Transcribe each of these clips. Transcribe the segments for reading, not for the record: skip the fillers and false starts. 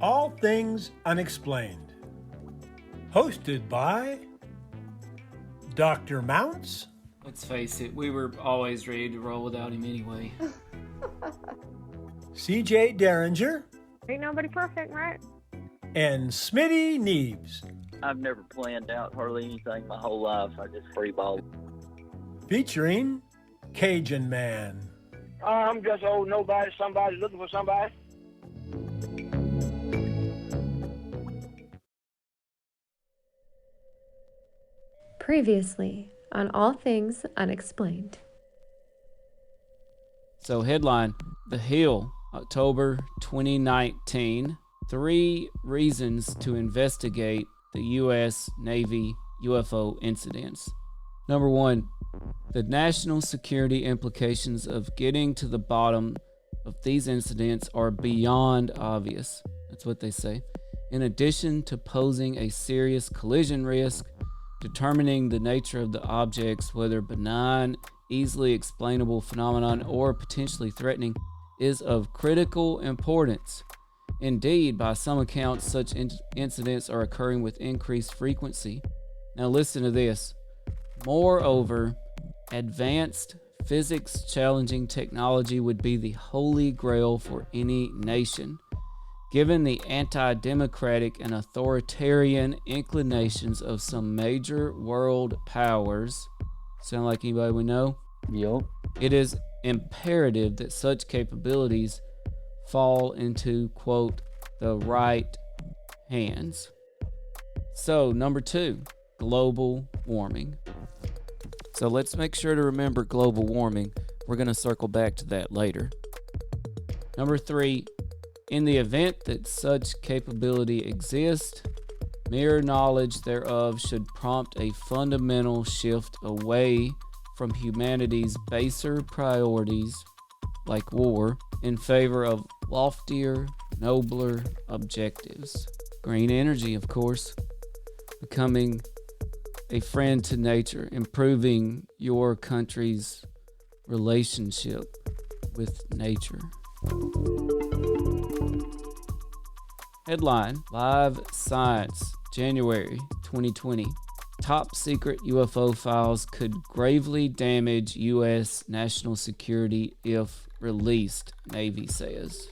All Things Unexplained. Hosted by Dr. Mounts. Let's face it, we were always ready to roll without him anyway. CJ Derringer. Ain't nobody perfect, right? And Smitty Neebs. I've never planned out hardly anything my whole life. I just freeball. Featuring Cajun Man. I'm just old nobody, somebody looking for somebody. Previously on All Things Unexplained. So headline, The Hill, October 2019. 3 reasons to investigate the U.S. Navy UFO incidents. Number 1, the national security implications of getting to the bottom of these incidents are beyond obvious. That's what they say. In addition to posing a serious collision risk, determining the nature of the objects, whether benign, easily explainable phenomenon, or potentially threatening, is of critical importance. Indeed, by some accounts, such incidents are occurring with increased frequency. Now listen to this. Moreover, advanced physics-challenging technology would be the holy grail for any nation. Given the anti-democratic and authoritarian inclinations of some major world powers, sound like anybody we know? Yup. It is imperative that such capabilities fall into, quote, the right hands. So, number 2, global warming. So let's make sure to remember global warming. We're going to circle back to that later. Number 3, in the event that such capability exists, mere knowledge thereof should prompt a fundamental shift away from humanity's baser priorities, like war, in favor of loftier, nobler objectives. Green energy, of course. Becoming a friend to nature, improving your country's relationship with nature. Headline, Live Science, January 2020. Top secret UFO files could gravely damage U.S. national security if released, Navy says.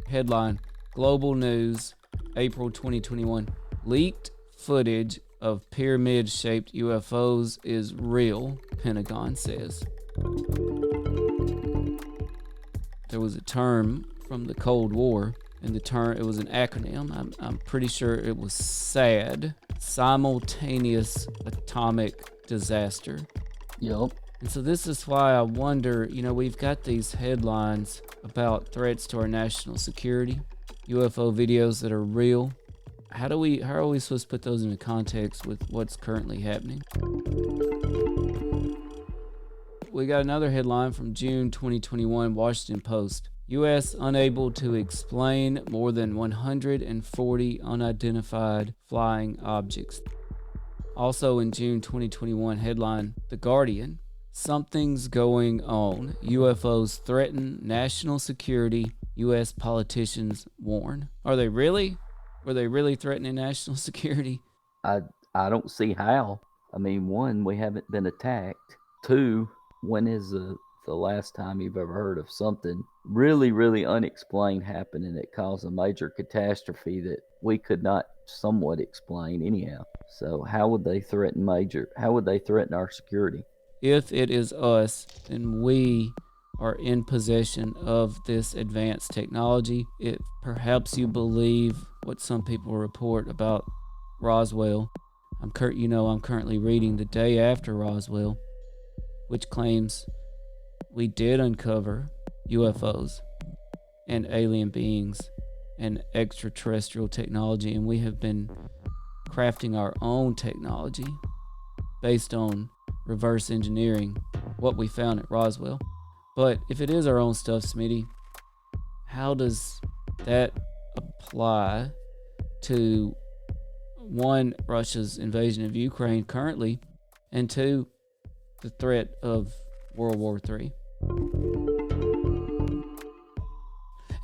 Headline, Global News, April 2021. Leaked footage of pyramid-shaped UFOs is real, Pentagon says. There was a term from the Cold War, and it was an acronym. I'm pretty sure it was SAD, Simultaneous Atomic Disaster. Yup. And so this is why I wonder, we've got these headlines about threats to our national security, UFO videos that are real. How are we supposed to put those into context with what's currently happening? We got another headline from June 2021, Washington Post. U.S. unable to explain more than 140 unidentified flying objects. Also in June 2021, headline, The Guardian. Something's going on. UFOs threaten national security. U.S. politicians warn. Are they really? Were they really threatening national security? I don't see how. I mean, 1, we haven't been attacked. 2, when is the last time you've ever heard of something really, really unexplained happening that caused a major catastrophe that we could not somewhat explain anyhow? So how would they threaten our security? If it is us, then we are in possession of this advanced technology. If perhaps you believe what some people report about Roswell, I'm currently reading The Day After Roswell, which claims we did uncover UFOs and alien beings and extraterrestrial technology, and we have been crafting our own technology based on reverse engineering what we found at Roswell. But if it is our own stuff, Smitty, how does that apply to 1, Russia's invasion of Ukraine currently, and 2, the threat of World War III?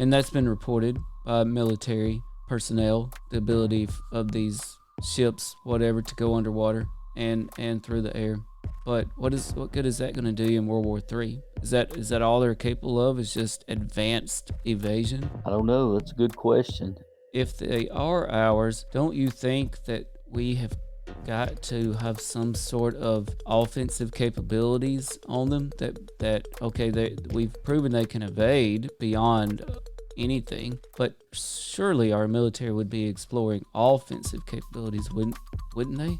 And that's been reported by military personnel, the ability of these ships, whatever, to go underwater and through the air. But what good is that going to do in World War III? Is that all they're capable of? Is just advanced evasion? I don't know. That's a good question. If they are ours, don't you think that we have got to have some sort of offensive capabilities on them? We've proven they can evade beyond anything, but surely our military would be exploring offensive capabilities, wouldn't they?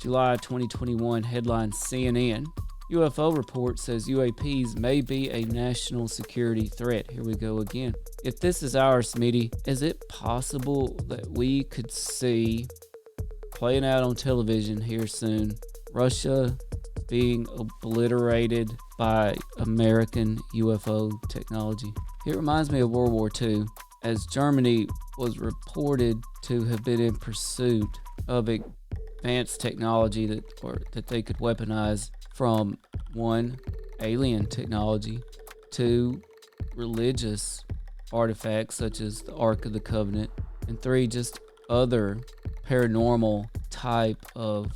July 2021 headline CNN. UFO report says UAPs may be a national security threat. Here we go again. If this is ours, Smitty, is it possible that we could see playing out on television here soon, Russia being obliterated by American UFO technology? It reminds me of World War II, as Germany was reported to have been in pursuit of advanced technology that they could weaponize, from 1, alien technology, 2, religious artifacts such as the Ark of the Covenant, and 3, just other paranormal type of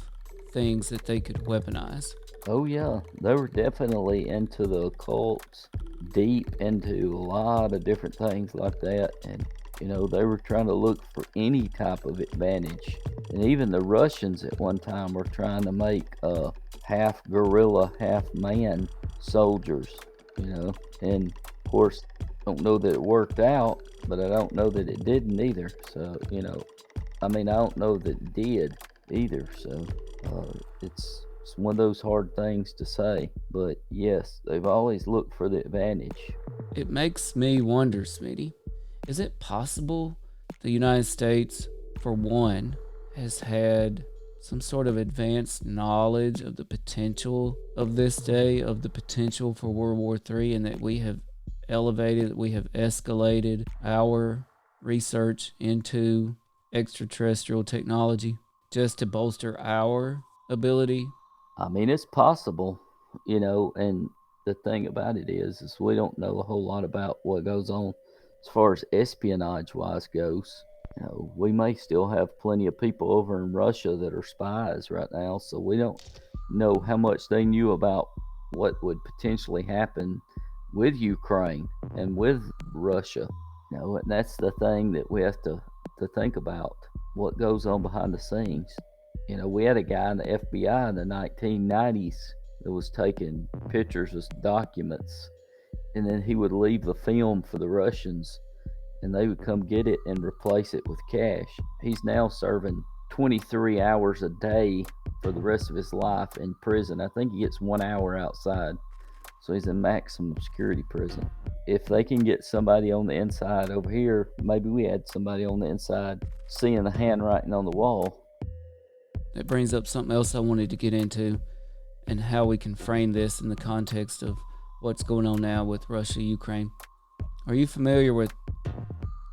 things that they could weaponize. Oh yeah, they were definitely into the occult, deep into a lot of different things like that, and they were trying to look for any type of advantage. And even the Russians at one time were trying to make half gorilla, half man soldiers, and of course, don't know that it worked out, but I don't know that it didn't either. So, I don't know that it did either. So, it's one of those hard things to say. But yes, they've always looked for the advantage. It makes me wonder, Smitty, is it possible the United States, for one, has had some sort of advanced knowledge of the potential of this day, of the potential for World War III, and that we have escalated our research into extraterrestrial technology just to bolster our ability? It's possible, and the thing about it is we don't know a whole lot about what goes on as far as espionage-wise goes. We may still have plenty of people over in Russia that are spies right now, so we don't know how much they knew about what would potentially happen with Ukraine and with Russia. And that's the thing that we have to think about, what goes on behind the scenes. We had a guy in the FBI in the 1990s that was taking pictures of documents, and then he would leave the film for the Russians, and they would come get it and replace it with cash. He's now serving 23 hours a day for the rest of his life in prison. I think he gets 1 hour outside, so he's in maximum security prison. If they can get somebody on the inside over here, maybe we had somebody on the inside seeing the handwriting on the wall. That brings up something else I wanted to get into, and how we can frame this in the context of what's going on now with Russia, Ukraine. Are you familiar with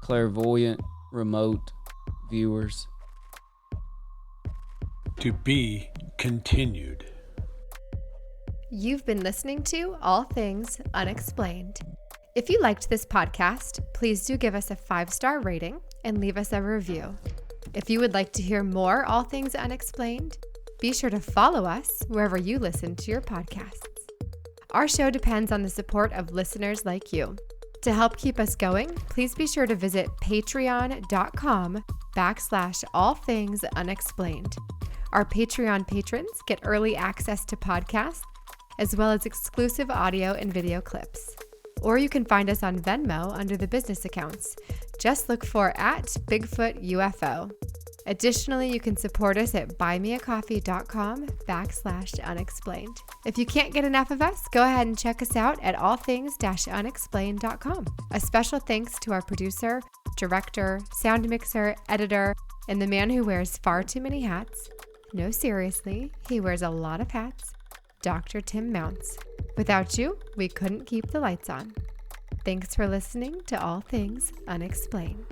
clairvoyant remote viewers? To be continued. You've been listening to All Things Unexplained. If you liked this podcast, please do give us a 5-star rating and leave us a review. If you would like to hear more All Things Unexplained, be sure to follow us wherever you listen to your podcasts. Our show depends on the support of listeners like you. To help keep us going, please be sure to visit patreon.com/allthingsunexplained. Our Patreon patrons get early access to podcasts, as well as exclusive audio and video clips. Or you can find us on Venmo under the business accounts. Just look for @Bigfoot UFO. Additionally, you can support us at buymeacoffee.com/unexplained. If you can't get enough of us, go ahead and check us out at allthings-unexplained.com. A special thanks to our producer, director, sound mixer, editor, and the man who wears far too many hats. No, seriously, he wears a lot of hats, Dr. Tim Mounts. Without you, we couldn't keep the lights on. Thanks for listening to All Things Unexplained.